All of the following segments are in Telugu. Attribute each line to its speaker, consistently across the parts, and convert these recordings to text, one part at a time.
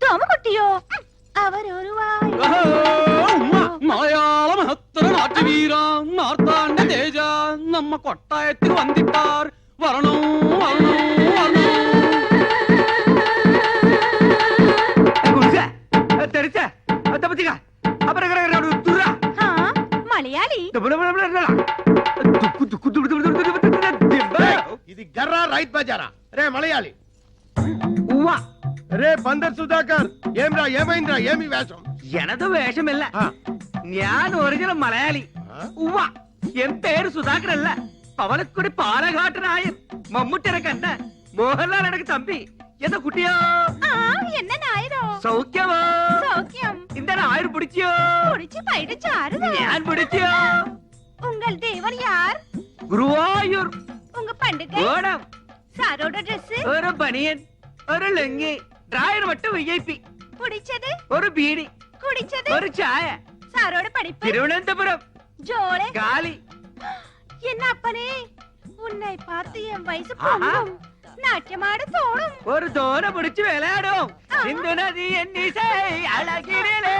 Speaker 1: തോമക്കുട്ടിയോ അവരൊരുവായി
Speaker 2: മലയാള മഹത്തര നാട്യവീര മാർത്താണ്ഡ തേജ നമ്മ കൊട്ടായത്തിൽ വന്നിട്ടാർ വരണോ വരണോ വരണോ
Speaker 1: మలయాళీ
Speaker 3: ఇది గర్రా రైట్ బజారా రే మలయాళి రే బందర్ సుధాకర్ ఏమ్రా ఏమైందిరా ఏమి వేషం
Speaker 2: ఎనదు వేషమిల్ల ഞാൻ ഒറിജിനൽ മലയാളി ഉവ്വ എൻ പേര് സുധാകർ അല്ല പവനക്കുടി പാലഘാട്ടനായൻ മമ്മൂട്ടിയുടെ കണ്ട മോഹൻലാൽ എനക്ക് തമ്പി എന്താ കുട്ടിയോ
Speaker 1: என்ன நாயரோ
Speaker 2: സൗഖ്യമോ
Speaker 1: சௌக்கியம்
Speaker 2: இந்த ஆயிரம் பிடிச்சிയോ
Speaker 1: பிடிச்சு போயிடுச்சு ஆறுதா
Speaker 2: ഞാൻ പിടിച്ചിയോ
Speaker 1: உங்கள் தேவர் யார்
Speaker 2: ഗുരുവായൂർ
Speaker 1: உங்க பண்டிகை
Speaker 2: ഓണം
Speaker 1: சாரோட Dress
Speaker 2: ഒരു ബനിയൻ ഒരു ലുങ്കി ഡ്രായർ மட்டும் വിഐപി
Speaker 1: பிடிச்சது
Speaker 2: ഒരു ബീഡി
Speaker 1: குடிச்சது
Speaker 2: ഒരു ചായ
Speaker 1: சாரோட படிப்பு
Speaker 2: തിരുവനന്തപുരം
Speaker 1: ஜோளே
Speaker 2: ഗാലി
Speaker 1: என்ன அப்பனே உன்னை பார்த்து என் வயசு பொங்கும் நாட்டியமாட தோணும்
Speaker 2: ഒരു തോര പിടിച്ച് വിളയാടും സിന്ധു നദി എന്നീസേ അഴകിരിലേ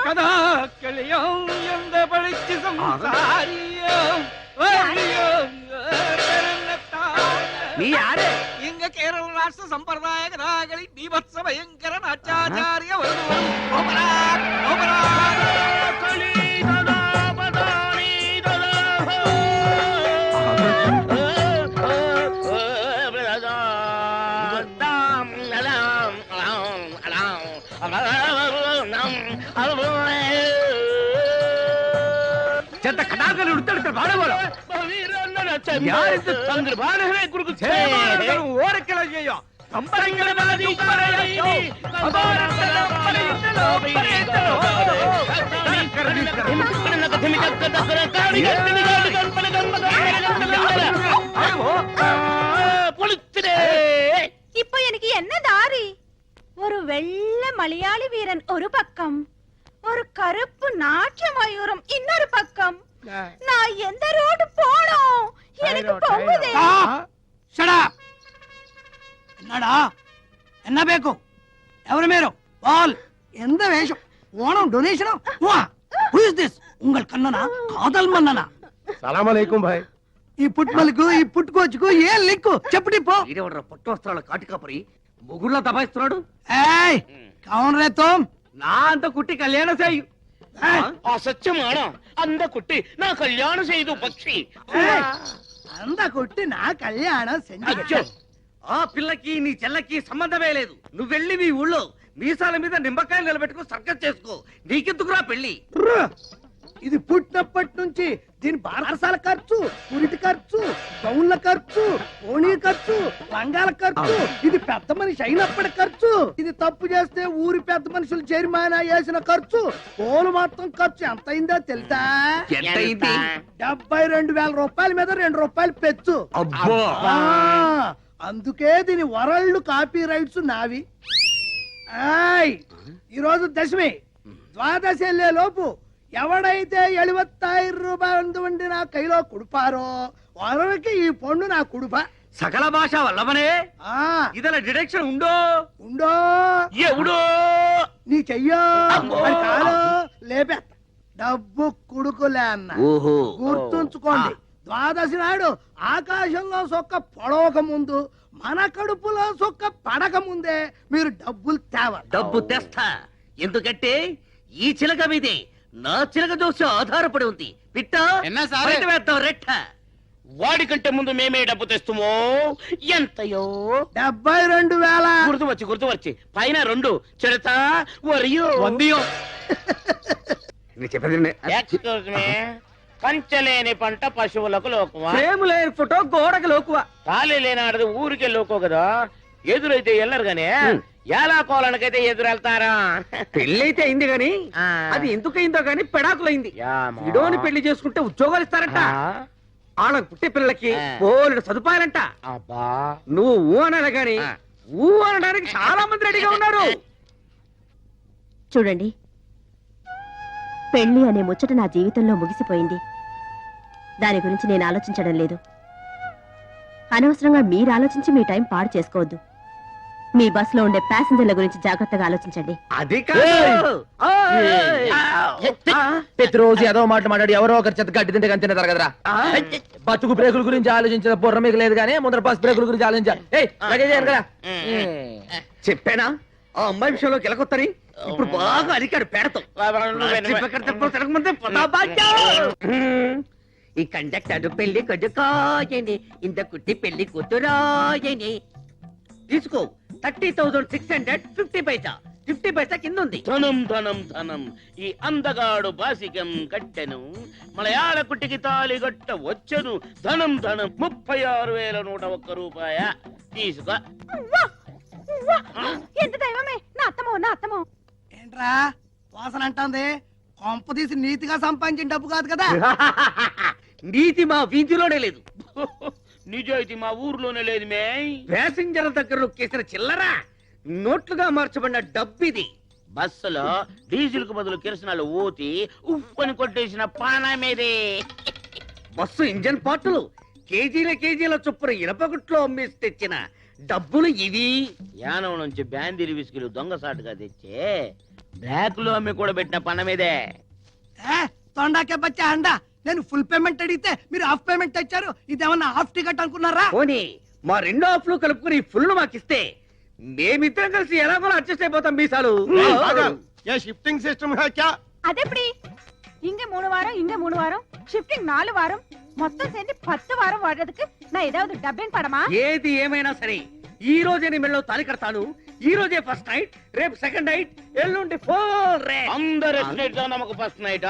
Speaker 2: കഥാക്കളിയോ എന്ത് പഠിച്ച് സംസാരിയോ നീ ആര് ഇങ്ങ കേരള രാഷ്ട്ര സമ്പ്രദായ കഥാകളി ബീഭത്സ ഭയങ്കര നാട്യാചാര്യ
Speaker 1: இப்போ எனக்கு என்ன தாரி ஒரு வெள்ளை மலையாளி வீரன் ஒரு பக்கம் ஒரு கருப்பு நாட்டிய மயூரம் இன்னொரு பக்கம் நான் எந்த ரோடு போனோம் எனக்கு பொங்குதே
Speaker 4: என்னடா என்ன பேக்கும் ఎవరు మీరు వాల్ ఎంత వేషం Onam donation who is this ఉంగల్ కన్ననా కాదల్ మన్ననా
Speaker 3: సలాం అలైకుం భాయ్
Speaker 4: ఈ పుట్మలకు ఈ పుట్టుకోచుకు ఏ లిక్కు చెప్పుటి పో
Speaker 2: ఈడెవడ్రా పట్టు వస్త్రాల కాటికాపరి ముగుళ్ళ దబాయిస్తున్నాడు
Speaker 4: ఏయ్ కౌన్ రే తుమ్
Speaker 2: నా అంత కుట్టి కళ్యాణం చేయు
Speaker 3: అసత్యమానా అంద కుట్టి నా కళ్యాణం చేయదు పక్షి
Speaker 4: అంద కొట్టి నా కళ్యాణం
Speaker 3: అచ్చో
Speaker 2: ఆ పిల్లకి నీ చెల్లకి సంబంధమే లేదు నువ్వు వెళ్ళి మీ ఊళ్ళో మీసాల మీద నిమ్మకాయలు నిలబెట్టుకో సర్కస్ చేసుకో నీకెందుకురా పెళ్లి
Speaker 4: ఇది పుట్టినప్పటి నుంచి దీని బారసాల ఖర్చు పురిటి ఖర్చు గౌన్ల ఖర్చు ఓణీ ఖర్చు లంగాల ఖర్చు ఇది పెద్ద మనిషి అయినప్పటి ఖర్చు ఇది తప్పు చేస్తే ఊరి పెద్ద మనుషులు చైర్మన్ వేసిన ఖర్చు పోలు మొత్తం ఖర్చు ఎంత అయిందో తెలుసా 72,000 రూపాయల మీద 2 రూపాయలు పెచ్చు అందుకే దీని వరల్డ్ కాపీ రైట్స్ నావి ఈరోజు దశమి ద్వాదశి వెళ్లే లోపు ఎవడైతే 70,000 రూపాయలు ఉండి నా కైలో కుడిపారో వారికి ఈ పొండు నా కుడుప
Speaker 2: సకల భాష వల్లమనే ఇదల డిడక్షన్ ఉండో
Speaker 4: ఉండో
Speaker 2: ఎవడో
Speaker 4: నీ చెయ్యో అని కాలో లేపే డబ్బు కుడుకులే అన్న గుర్తుంచుకోండి ద్వాదశి నాడు ఆకాశంలో సొక్క పొడవక ముందు మన కడుపులో సొక్క పడక ముందే మీరు డబ్బులు తేవాలి
Speaker 2: డబ్బు తెస్తా ఎందుకంటే ఈ చిలక మీదే నా చిలక దోష ఆధారపడి ఉంది పిట్ట వేద్దాం రెట్ట
Speaker 3: వాడికంటే ముందు మేమే డబ్బు తెస్తామో ఎంతయో
Speaker 4: 72,000
Speaker 3: గుర్తువచ్చి పైన 2 చెడతా వరియో
Speaker 2: వందియో
Speaker 3: పంచలేని పంట పశువులకు లోకువా
Speaker 2: ఫ్రేమ్ లేని ఫోటో గోడకు లోకువా
Speaker 3: తాళి లేనాడది ఊరికే లోకో కదా ఎదురైతే వెళ్ళరు గానీ ఎలా కోలనకైతే ఎదురెళ్తారా
Speaker 2: పెళ్ళైతే అయింది గాని అది ఎందుకయిందో గాని పెడాకులైంది ఇడోని పెళ్లి చేసుకుంటే ఉద్యోగాలు ఇస్తారంట వాళ్ళకి పుట్టే పిల్లలకి బోలెడు సదుపాయాలంట
Speaker 3: అబ్బా
Speaker 2: నువ్వు ఊ అనాలి గాని ఊ అనడానికి చాలా మంది రెడీగా ఉన్నారు
Speaker 1: చూడండి పెళ్లి అనే ముచ్చట నా జీవితంలో ముగిసిపోయింది దాని గురించి నేను ఆలోచించడం లేదు
Speaker 5: అనవసరంగా మీరు ఆలోచించి మీ టైం పాడు చేసుకోవద్దు. మీ బస్సులో ఉండే ప్యాసింజర్ల గురించి జాగ్రత్తగా ఆలోచించండి.
Speaker 2: అది కాదు.
Speaker 6: ప్రతిరోజు ఏదో మాట మాట్లాడి ఎవరో ఒకరి చెత్త గడ్డి తింటే కానీ తింటారు కదరా. బతుకు బ్రేకుల గురించి ఆలోచించిన బుర్ర మీకు లేదు కానీ ముందర బస్ బ్రేకుల గురించి ఆలోచించాలి. కదా
Speaker 2: చెప్పానా ఆ అమ్మాయి విషయంలో గెలకొత్తని ఇప్పుడు బాగా అరికాడు పేడతాం. ఈ కండక్టర్ పెళ్లి కొడుకాయని ఇంత కుట్టి పెళ్లి కూతురాయని తీసుకో 30,650 పైసా. 50 పైసా కింద ఉంది.
Speaker 3: ధనం ధనం ధనం ఈ అందగాడు బాసికం కట్టెను మలయాళ కుట్టికి తాళి గట్ట వచ్చెను ధనం ధనం 36,101 రూపాయ తీసుకో.
Speaker 1: ఎంత దైవమే, నా అత్తమో నా అత్తమో.
Speaker 4: ఏంట్రా వాసన అంటుంది? కొంప తీసి నీతిగా సంపాదించిన డబ్బు కాదు కదా.
Speaker 2: నీతి మా వీధిలోనే లేదు,
Speaker 3: నిజాయితీ మా ఊర్లోనే లేదు మే.
Speaker 2: ప్యాసింజర్ దగ్గర నొక్కేసిన చిల్లరా నోట్లుగా మార్చబడిన డబ్బిది.
Speaker 3: బస్సులో డీజిల్ కు బదులు కిరసనాలు ఊతి ఉప్పని కొట్టేసిన పానమేదే.
Speaker 2: బస్సు ఇంజన్ పార్టులు కేజీల చొప్పున ఇనపగుట్లో అమ్మేసి తెచ్చిన డబ్బులు ఇవి.
Speaker 3: యానం నుంచి బ్యాందీలు విసుకులు దొంగసాటుగా తెచ్చే బ్లాక్ లో అమ్మి కూడా పెట్టిన పనమేదే.
Speaker 4: తొండాకే బచ్చా అండా. నేను ఫుల్ పేమెంట్ అడిగితే మీరు హాఫ్ పేమెంట్ ఇచ్చారు. ఇదేమన్నా హాఫ్ టికెట్ అనుకున్నారా?
Speaker 2: పోనీ మా రెండో హాఫ్లు కలుపుకుని ఫుల్ మాకిస్తే మేమిద్దరం కలిసి ఎలాగోలా అడ్జస్ట్ అయిపోతాం. మీసాలు
Speaker 7: షిఫ్టింగ్ సిస్టమ్ క్యా?
Speaker 1: అదెప్పటి? ఇంగే 3 వాரம் ఇంగే 3 వారం షిఫ్టింగ్ 4 వారం మొత్తం சேர்ந்து 10 వారం వాడేందుకు నా ఏதாவது డబ్బింగ్ పడమా?
Speaker 2: ఏది ఏమైనా సరే ఈ రోజే నీ మెళ్ళో తాళి కడతాను. ఈ రోజే ఫస్ట్ నైట్, రేపు సెకండ్ నైట్, ఎల్లుండి ఫోర్ రే.
Speaker 3: అందరు ఎస్టేట్ గా నమ్మకు ఫస్ట్ నైట్.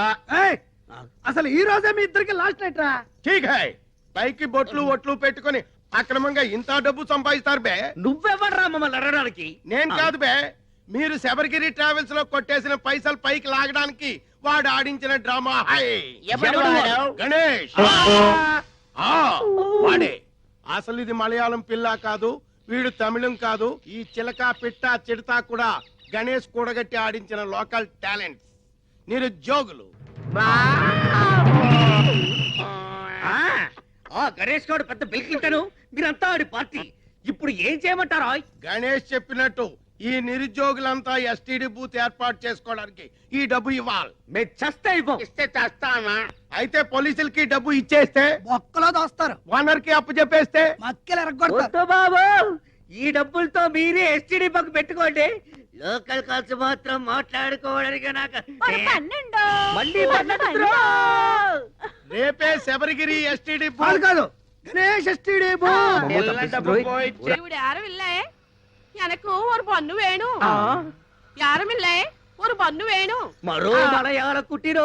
Speaker 4: అసలు ఈ రోజే మీ ఇద్దరికి లాస్ట్ నైట్ రా.
Speaker 7: ఠీక్ హై. పైకి బొట్లు ఒట్లు పెట్టుకొని అక్రమంగా ఇంత డబ్బు సంపాదిస్తారు బే.
Speaker 2: నువ్వెవడ్రా మమ్మల్ని అడగడానికి?
Speaker 7: నేను కాదు బే, మీరు శబరిగిరి ట్రావెల్స్ లో కొట్టేసిన పైసలు పైకి లాగడానికి వాడు ఆడించిన డ్రామా. హై
Speaker 3: ఎవడు వాడు?
Speaker 7: గణేష్. వాడే. అసలు ఇది మలయాళం పిల్ల కాదు, వీడు తమిళం కాదు. ఈ చిలక పిట్ట చిడతా కూడా గణేష్ కూడగట్టి ఆడించిన లోకల్ టాలెంట్స్, నిరుద్యోగులు.
Speaker 2: ఆ గణేష్ గౌడ్ పెద్ద బిల్ క్లింటన్, మీరంతా ఆడి పార్టీ. ఇప్పుడు ఏం చేయమంటారా?
Speaker 7: గణేష్ చెప్పినట్టు ఈ నిరుద్యోగులంతా ఎస్టీడీ బూత్ ఏర్పాటు చేసుకోవడానికి ఈ డబ్బు ఇవ్వాలి.
Speaker 2: మేము చస్తే ఇవ్వం.
Speaker 3: ఇస్తే చేస్తానా?
Speaker 7: అయితే పోలీసులకి డబ్బు ఇచ్చేస్తే,
Speaker 4: బొక్కలో దోస్తారు,
Speaker 7: ఓనర్ కి అప్పు చెప్పేస్తే
Speaker 4: మక్కలు ఎరగొడతారు.
Speaker 2: వద్దు బాబు, ఈ డబ్బులతో మీరే ఎస్టీడీ బక్ పెట్టుకోండి. లోకల్ కాల్స్ మాత్రం మాట్లాడుకోవడానికి నాకు
Speaker 1: మన 12
Speaker 2: మళ్ళీ 12.
Speaker 7: రేపే శబరిగిరి ఎస్టీడీ
Speaker 4: కాదు
Speaker 7: బూత్.
Speaker 4: కాదు, గణేష్ ఎస్టీడీ బూత్.
Speaker 3: ఎల్ల డబ్బు పోయిచ్చే.
Speaker 8: ഇവിടെ யாரும் இல்ல எனக்கு ஒரு பொண்ணு வேணும் யாரும் இல்ல ஒரு பொண்ணு வேணும்
Speaker 2: మరో మలయాళ కుట్టిరో